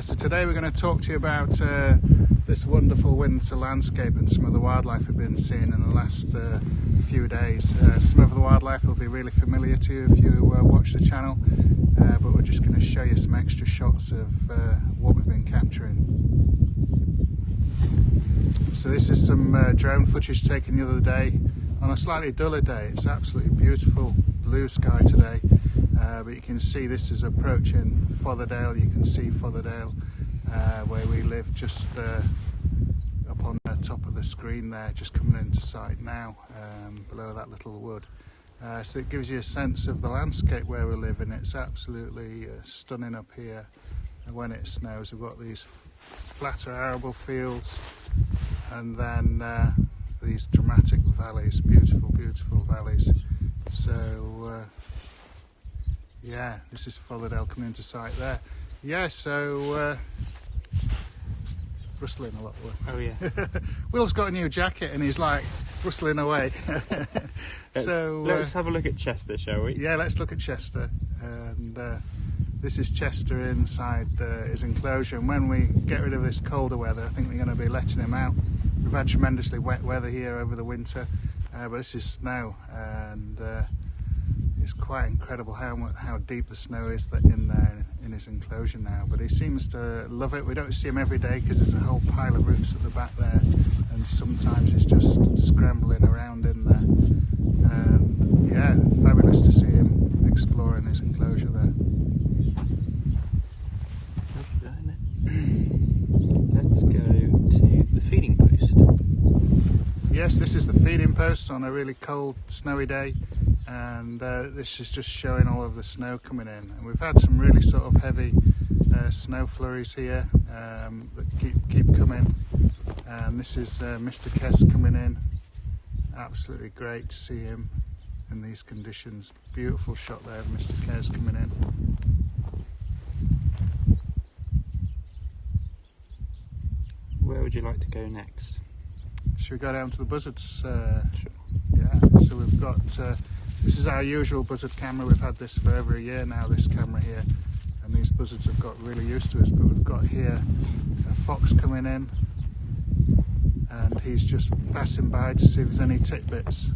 So today we're going to talk to you about this wonderful winter landscape and some of the wildlife we've been seeing in the last few days. Some of the wildlife will be really familiar to you if you watch the channel, but we're just going to show you some extra shots of what we've been capturing. So this is some drone footage taken the other day on a slightly duller day. It's absolutely beautiful blue sky today, but you can see this is approaching Thixendale. You can see Thixendale where we live, just up on the top of the screen there, just coming into sight now, below that little wood. So it gives you a sense of the landscape where we live, and it's absolutely stunning up here. And when it snows, we've got these flatter arable fields, and then these dramatic valleys, beautiful valleys. So yeah, this is Thixendale coming into sight there. Yeah, so rustling a lot. Oh yeah. Will's got a new jacket and he's like rustling away. Let's have a look at Chester, shall we? Yeah, let's look at Chester. And this is Chester inside his enclosure, and when we get rid of this colder weather, I think we're going to be letting him out. We've had tremendously wet weather here over the winter, but this is snow, and it's quite incredible how deep the snow is in there in his enclosure now. But he seems to love it. We don't see him every day because there's a whole pile of roots at the back there, and sometimes he's just scrambling around in there. And yeah, fabulous to see him exploring his enclosure there. Let's go to the feeding post. Yes, this is the feeding post on a really cold, snowy day, and this is just showing all of the snow coming in. And we've had some really sort of heavy snow flurries here that keep coming. And this is Mr. Kess coming in. Absolutely great to see him in these conditions. Beautiful shot there of Mr. Kess coming in. Where would you like to go next? Should we go down to the Buzzards? Sure. Yeah, so we've got, this is our usual buzzard camera. We've had this for over a year now, this camera here, and these buzzards have got really used to us. But we've got here a fox coming in, and he's just passing by to see if there's any tidbits.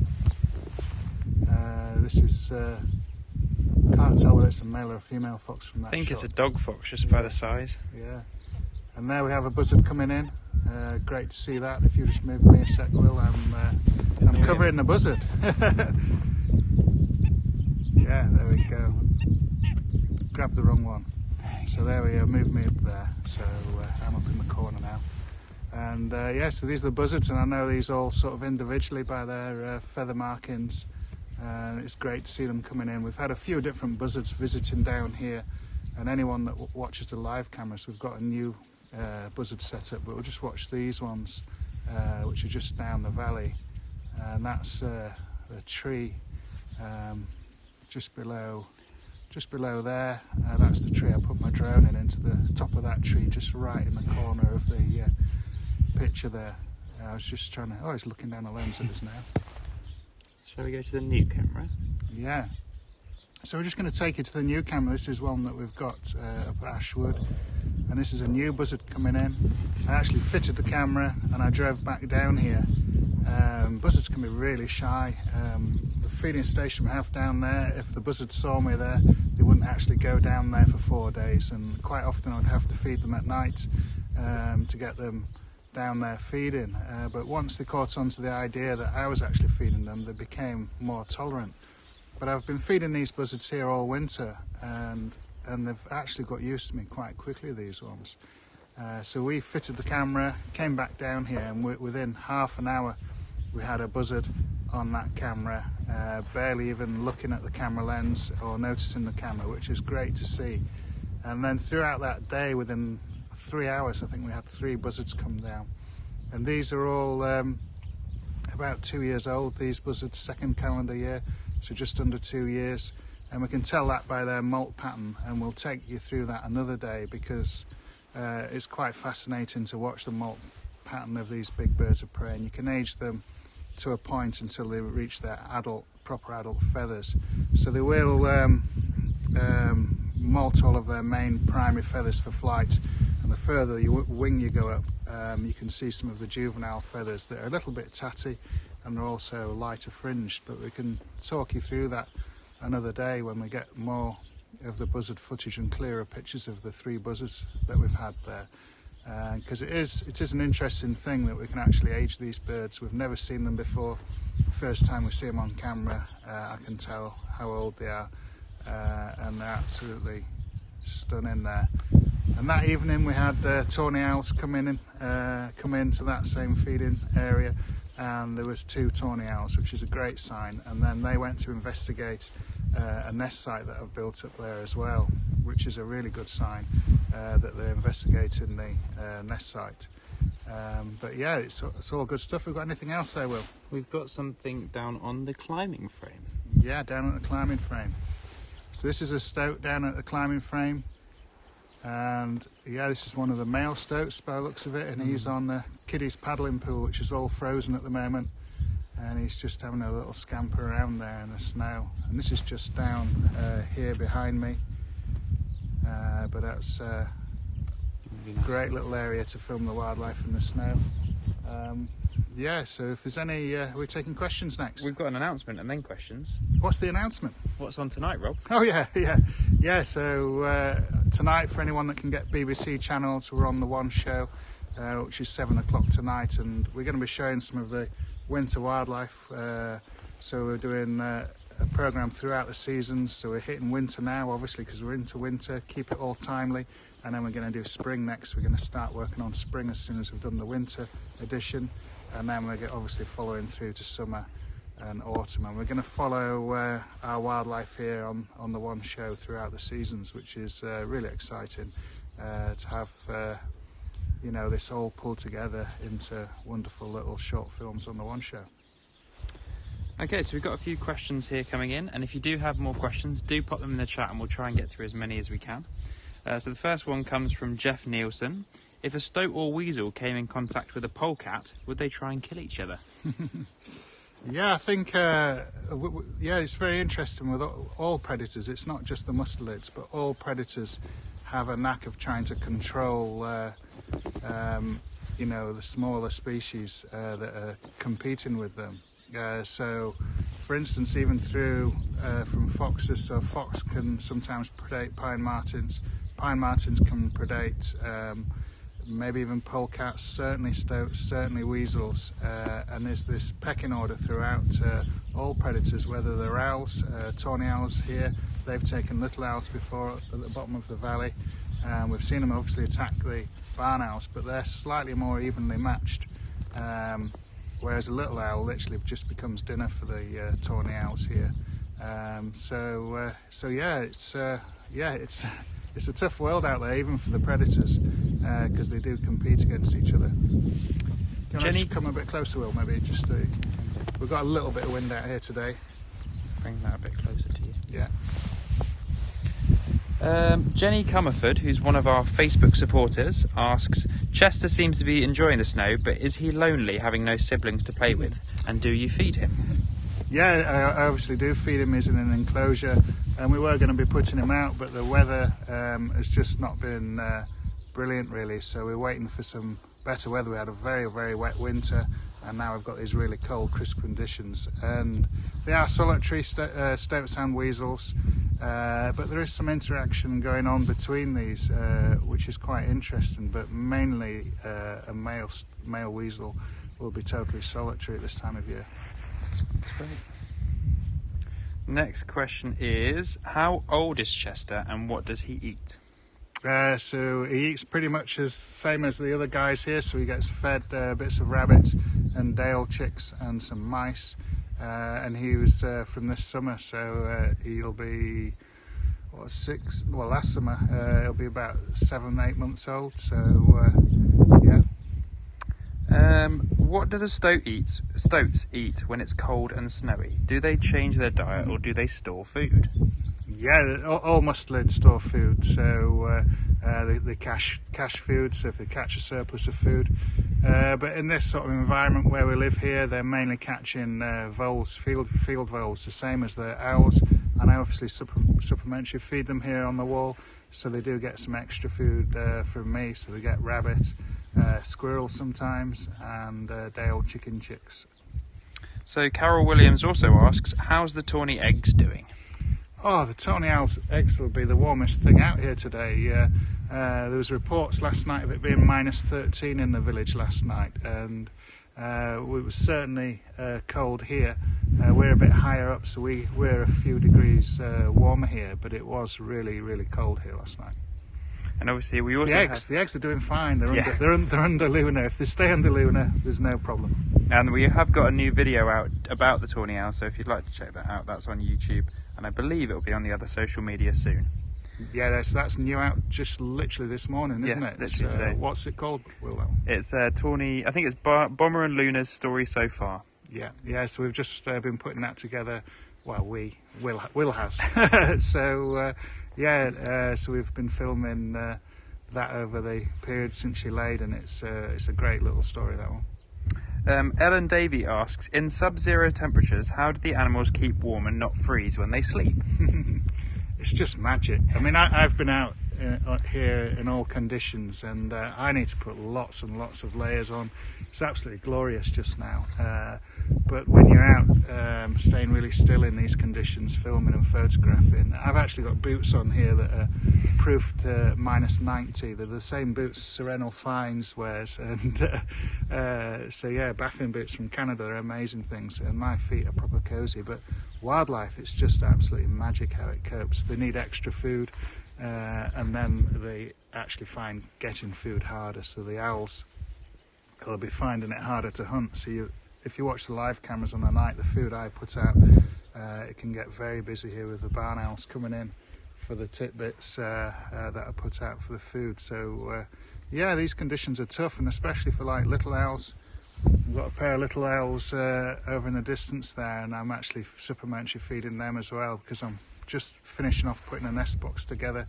This is, can't tell whether it's a male or a female fox from that shot. I think it's a dog fox just by the size. Yeah, and there we have a buzzard coming in. Great to see that. If you just move me a sec, Will, I'm covering the buzzard. Yeah, there we go. Grabbed the wrong one. So there we go, move me up there. So I'm up in the corner now. And yeah, so these are the buzzards, and I know these all sort of individually by their feather markings. It's great to see them coming in. We've had a few different buzzards visiting down here, and anyone that watches the live cameras, we've got a new buzzard setup, but we'll just watch these ones which are just down the valley, and that's the tree just below there. That's the tree. I put my drone into the top of that tree, just right in the corner of the picture there. I was just trying to, oh, he's looking down the lens at us now. Shall we go to the new camera? Yeah, so we're just going to take it to the new camera. This is one that we've got up at Ashwood, and this is a new buzzard coming in. I actually fitted the camera and I drove back down here. Buzzards can be really shy. The feeding station we have down there, if the buzzards saw me there, they wouldn't actually go down there for 4 days, and quite often I'd have to feed them at night to get them down there feeding. But once they caught on to the idea that I was actually feeding them, they became more tolerant. But I've been feeding these buzzards here all winter, and they've actually got used to me quite quickly, these ones. So we fitted the camera, came back down here, and within half an hour we had a buzzard on that camera, barely even looking at the camera lens or noticing the camera, which is great to see. And then throughout that day, within 3 hours, I think we had 3 buzzards come down. And these are all about 2 years old, these buzzards, second calendar year, so just under 2 years. And we can tell that by their molt pattern, and we'll take you through that another day, because it's quite fascinating to watch the molt pattern of these big birds of prey, and you can age them to a point until they reach their proper adult feathers. So they will molt all of their main primary feathers for flight, and the further wing you go up, you can see some of the juvenile feathers that are a little bit tatty and are also lighter fringed, but we can talk you through that another day when we get more of the buzzard footage and clearer pictures of the 3 buzzards that we've had there. Because it is an interesting thing that we can actually age these birds. We've never seen them before. First time we see them on camera, I can tell how old they are, and they're absolutely stunning there. And that evening we had tawny owls come into that same feeding area, and there was 2 tawny owls, which is a great sign. And then they went to investigate a nest site that I've built up there as well, which is a really good sign that they're investigating the nest site. But yeah, it's all good stuff. We've got anything else there, Will? We've got something down on the climbing frame. Yeah, down at the climbing frame. So this is a stoat down at the climbing frame, and yeah, this is one of the male stoats by the looks of it, and he's on the kiddies paddling pool, which is all frozen at the moment, and he's just having a little scamper around there in the snow. And this is just down here behind me, but that's a great little area to film the wildlife in the snow. Yeah, so if there's any, we're taking questions next. We've got an announcement and then questions. What's the announcement? What's on tonight, Rob? Oh yeah. So tonight, for anyone that can get BBC channels, we're on the One show, which is 7 o'clock tonight, and we're going to be showing some of the winter wildlife. So we're doing a programme throughout the seasons. So we're hitting winter now, obviously, because we're into winter. Keep it all timely, and then we're going to do spring next. We're going to start working on spring as soon as we've done the winter edition, and then we're obviously following through to summer and autumn. And we're going to follow our wildlife here on the One show throughout the seasons, which is really exciting to have this all pulled together into wonderful little short films on the One show. Okay, so we've got a few questions here coming in, and if you do have more questions, do pop them in the chat and we'll try and get through as many as we can. So the first one comes from Jeff Nielsen. If a stoat or weasel came in contact with a polecat, would they try and kill each other? Yeah, I think it's very interesting with all predators. It's not just the mustelids, but all predators have a knack of trying to control the smaller species that are competing with them. So for instance, even from foxes, so a fox can sometimes predate pine martens. Pine martens can predate maybe even polecats, certainly stoats, certainly weasels, and there's this pecking order throughout all predators, whether they're owls, tawny owls here. They've taken little owls before at the bottom of the valley. We've seen them obviously attack the barn owls, but they're slightly more evenly matched, whereas a little owl literally just becomes dinner for the tawny owls here. It's a tough world out there, even for the predators, because they do compete against each other. Can Jenny, I just come a bit closer, Will? Maybe just we've got a little bit of wind out here today. Bring that a bit closer to you. Yeah. Jenny Comerford, who's one of our Facebook supporters, asks, Chester seems to be enjoying the snow, but is he lonely having no siblings to play with? And do you feed him? Yeah, I obviously do feed him. He's in an enclosure, and we were going to be putting him out, but the weather has just not been brilliant really, so we're waiting for some better weather. We had a very, very wet winter, and now we've got these really cold, crisp conditions, and they are solitary stoats and weasels, but there is some interaction going on between these, which is quite interesting, but mainly a male weasel will be totally solitary at this time of year. That's great. Next question is, how old is Chester and what does he eat? So he eats pretty much the same as the other guys here, so he gets fed bits of rabbit and Dale chicks and some mice, and he was from this summer, so he'll be last summer he'll be about 7-8 months old, so yeah. What do the stoats eat when it's cold and snowy? Do they change their diet or do they store food? Yeah, all mustelids store food, so they cache food, so if they catch a surplus of food. But in this sort of environment where we live here, they're mainly catching voles, field voles, the same as the owls. And I obviously supplementary feed them here on the wall. so they do get some extra food from me. So they get rabbit, squirrels sometimes, and day-old chicken chicks. So Carol Williams also asks, how's the tawny eggs doing? Oh, the tawny owl's eggs will be the warmest thing out here today. There was reports last night of it being -13 in the village last night, and it was certainly cold here. We're a bit higher up, so we're a few degrees warmer here, but it was really, really cold here last night. And obviously we also the eggs are doing fine. They're, Yeah. they're under Luna. If they stay under Luna, there's no problem. And we have got a new video out about the tawny owl, so if you'd like to check that out, that's on YouTube, and I believe it'll be on the other social media soon. Yeah, that's new out just literally this morning, isn't it? Literally today. What's it called, Will? It's Tawny, I think it's Bomber and Luna's story so far. Yeah. So we've just been putting that together. Well, Will has. So so we've been filming that over the period since she laid, and it's a great little story, that one. Ellen Davey asks, in sub-zero temperatures, how do the animals keep warm and not freeze when they sleep? It's just magic. I mean, I've been out here in all conditions, and I need to put lots and lots of layers on. It's absolutely glorious just now. But when you're out staying really still in these conditions, filming and photographing, I've actually got boots on here that are proof to -90. They're the same boots Serenal Fines wears, and so yeah, bathing boots from Canada are amazing things, and my feet are proper cozy. But wildlife, it's just absolutely magic how it copes. They need extra food, and then they actually find getting food harder. So the owls, they'll be finding it harder to hunt. So if you watch the live cameras on the night, the food I put out, it can get very busy here with the barn owls coming in for the tidbits that are put out for the food. So yeah, these conditions are tough, and especially for like little owls. We've got a pair of little owls over in the distance there, and I'm actually supplementary feeding them as well, because I'm just finishing off putting a nest box together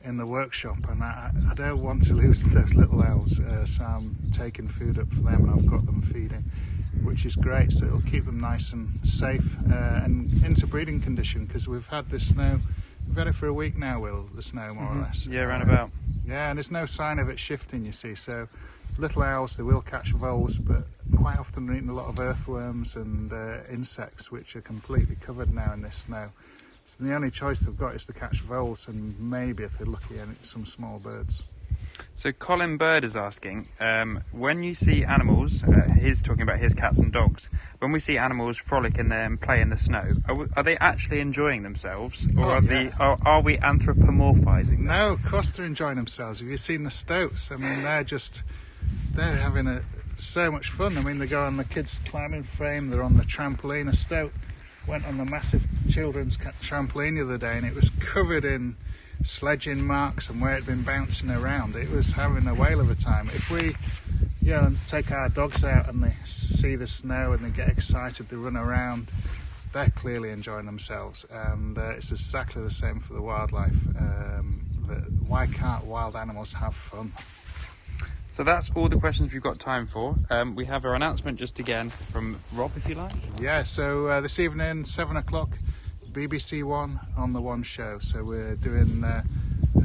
in the workshop, and I don't want to lose those little owls, so I'm taking food up for them, and I've got them feeding, which is great. So it'll keep them nice and safe and into breeding condition, because we've had the snow. We've had it for a week now, Will, the snow, more or less. Yeah, round about. Yeah, and there's no sign of it shifting, you see. So little owls, they will catch voles, but quite often they're eating a lot of earthworms and insects, which are completely covered now in this snow. So the only choice they've got is to catch voles, and maybe, if they're lucky, some small birds. So Colin Bird is asking, when you see animals, he's talking about his cats and dogs, when we see animals frolic in there and play in the snow, are they actually enjoying themselves, or are we anthropomorphizing them? No, of course they're enjoying themselves. Have you seen the stoats? I mean, they're having so much fun. I mean, they go on the kids' climbing frame, they're on the trampoline. A stoat went on the massive children's trampoline the other day, and it was covered in sledging marks and where it'd been bouncing around. It was having a whale of a time. If we take our dogs out and they see the snow and they get excited, they run around, they're clearly enjoying themselves. And it's exactly the same for the wildlife. Why can't wild animals have fun? So that's all the questions we've got time for. We have our announcement just again from Rob, if you like. Yeah, so this evening, 7 o'clock, BBC One on the One Show. So we're doing a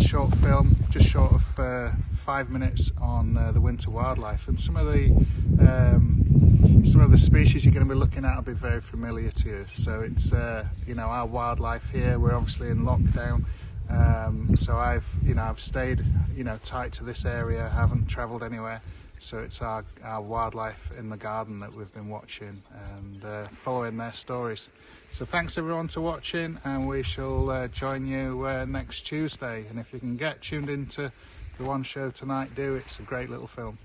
short film, just short of 5 minutes, on the winter wildlife, and some of the species you're going to be looking at will be very familiar to you. So it's our wildlife here. We're obviously in lockdown. So I've stayed tight to this area, haven't travelled anywhere, so it's our wildlife in the garden that we've been watching and following their stories. So thanks everyone for watching, and we shall join you next Tuesday, and if you can get tuned into the One Show tonight, do. It's a great little film.